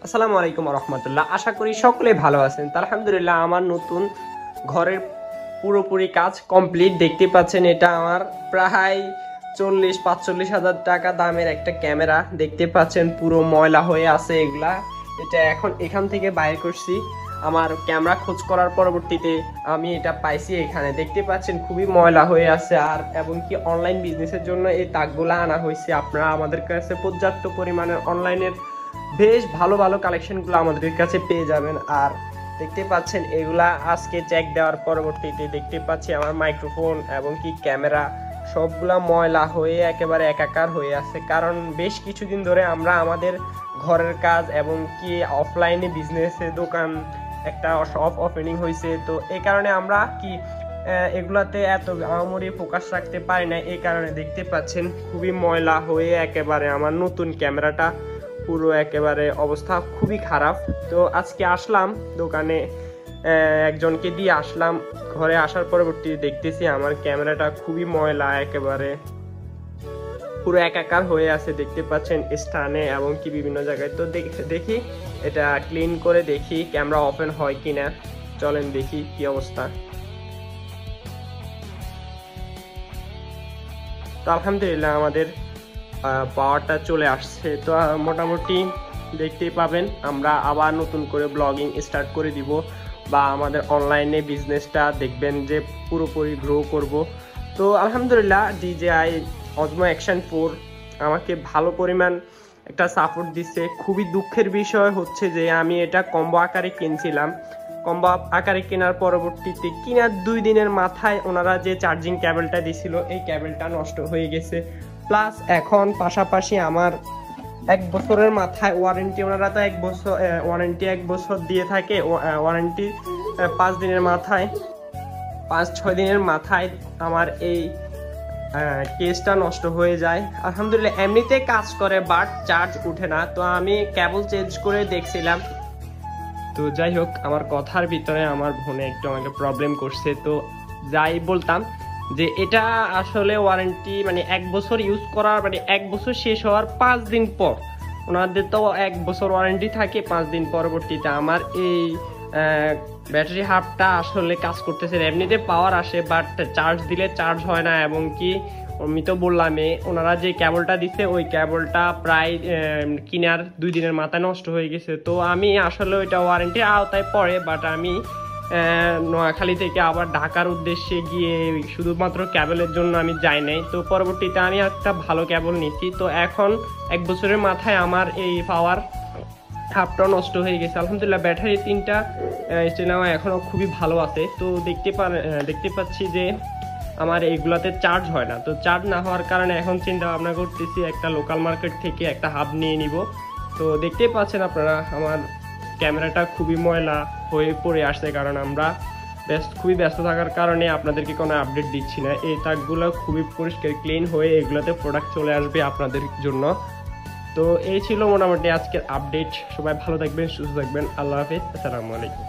আসসালামু আলাইকুম রহমতুল্লাহ। আশা করি সকলে ভালো আছেন। আলহামদুলিল্লাহ, আমার নতুন ঘরের পুরোপুরি কাজ কমপ্লিট। দেখতে পাচ্ছেন, এটা আমার প্রায় 40-45 হাজার টাকা দামের একটা ক্যামেরা। দেখতে পাচ্ছেন পুরো ময়লা হয়ে আছে এগুলা। এটা এখন এখান থেকে বাইর করছি। আমার ক্যামেরা খোঁজ করার পরবর্তীতে আমি এটা পাইছি। এখানে দেখতে পাচ্ছেন খুবই ময়লা হয়ে আছে। আর এবং কি অনলাইন বিজনেসের জন্য এই তাকগুলা আনা হয়েছে। আপনারা আমাদের কাছে পর্যাপ্ত পরিমাণের অনলাইনের বেশ ভালো ভালো কালেকশনগুলো আমাদের কাছে পেয়ে যাবেন। আর দেখতে পাচ্ছেন এগুলা আজকে চেক দেওয়ার পরবর্তীতে দেখতে পাচ্ছি আমার মাইক্রোফোন এবং কি ক্যামেরা সবগুলা ময়লা হয়ে একেবারে একাকার হয়ে আছে। কারণ বেশ কিছুদিন ধরে আমরা আমাদের ঘরের কাজ এবং কি অফলাইনে বিজনেসে দোকান একটা শপ ওপেনিং হয়েছে, তো এই কারণে আমরা কি এগুলাতে এত আমরি ফোকাস রাখতে পারি না। এই কারণে দেখতে পাচ্ছেন খুবই ময়লা হয়ে একেবারে আমার নতুন ক্যামেরাটা পুরো একেবারে অবস্থা খুবই খারাপ। তো আজকে আসলাম দোকানে, একজনকে দিয়ে আসলাম। ঘরে আসার পরবর্তী দেখতেছি আমার ক্যামেরাটা খুবই ময়লা, একেবারে পুরো একাকার হয়ে আছে। দেখতে পাচ্ছেন স্টানে এবং কি বিভিন্ন জায়গায়। তো দেখি এটা ক্লিন করে দেখি ক্যামেরা ওপেন হয় কিনা। চলেন দেখি কি অবস্থা। তো আলহামদুলিল্লাহ আমাদের পাওয়ারটা চলে আসছে। তো মোটামুটি দেখতেই পাবেন আমরা আবার নতুন করে ব্লগিং স্টার্ট করে দিব, বা আমাদের অনলাইনে বিজনেসটা দেখবেন যে পুরোপুরি গ্রো করব। তো আলহামদুলিল্লাহ DJI Osmo Action 4 আমাকে ভালো পরিমাণ একটা সাপোর্ট দিচ্ছে। খুবই দুঃখের বিষয় হচ্ছে যে আমি এটা কম্বো আকারে কিনছিলাম। কম্বো আকারে কেনার পরবর্তীতে কেনার 2 দিনের মাথায় ওনারা যে চার্জিং কেবলটা দিছিল এই কেবলটা নষ্ট হয়ে গেছে। প্লাস এখন পাশাপাশি আমার 1 বছরের মাথায় ওয়ারেন্টি, ওনারা তো 1 বছর ওয়ারেন্টি 1 বছর দিয়ে থাকে। ওয়ারেন্টি 5 দিনের মাথায় 5-6 দিনের মাথায় আমার এই কেসটা নষ্ট হয়ে যায়। আলহামদুলিল্লাহ এমনিতে কাজ করে, বাট চার্জ উঠে না। তো আমি কেবল চেঞ্জ করে দেখছিলাম। তো যাই হোক, আমার কথার ভিতরে আমার বোনে একটু আমাকে প্রবলেম করছে। তো যাই বলতাম যে এটা আসলে ওয়ারেন্টি মানে 1 বছর ইউজ করার মানে 1 বছর শেষ হওয়ার 5 দিন পর, ওনাদের তো 1 বছর ওয়ারেন্টি থাকে। 5 দিন পরবর্তীতে আমার এই ব্যাটারি হাফটা আসলে কাজ করতেছে। এমনিতে পাওয়ার আসে, বাট চার্জ দিলে চার্জ হয় না। এবং কি আমি তো বললামই, ওনারা যে কেবলটা দিচ্ছে ওই কেবলটা প্রায় কেনার 2 দিনের মাথায় নষ্ট হয়ে গেছে। তো আমি আসলে ওইটা ওয়ারেন্টির আওতায় পড়ে, বাট আমি নোয়াখালী থেকে আবার ঢাকার উদ্দেশ্যে গিয়ে শুধুমাত্র কেবলের জন্য আমি যাই নাই। তো পরবর্তীতে আমি একটা ভালো কেবল নিচ্ছি। তো এখন 1 বছরের মাথায় আমার এই পাওয়ার হাফটা নষ্ট হয়ে গেছে। আলহামদুলিল্লাহ ব্যাটারি 3টা স্টেনাও এখনও খুবই ভালো আছে। তো দেখতে পাচ্ছি যে আমার এইগুলাতে চার্জ হয় না। তো চার্জ না হওয়ার কারণে এখন চিন্তা ভাবনা করতেছি একটা লোকাল মার্কেট থেকে একটা হাব নিয়ে নিব। তো দেখতেই পাচ্ছেন আপনারা আমার ক্যামেরাটা খুবই ময়লা হয়ে পড়ে আসছে, কারণ আমরা খুবই ব্যস্ত থাকার কারণে আপনাদেরকে কোনো আপডেট দিচ্ছি না। এই তাকগুলো খুবই পরিষ্কার ক্লিন হয়ে এগুলোতে প্রোডাক্ট চলে আসবে আপনাদের জন্য। তো এই ছিল মোটামুটি আজকের আপডেট। সবাই ভালো থাকবেন, সুস্থ থাকবেন। আল্লাহ হাফেজ, আসসালামু আলাইকুম।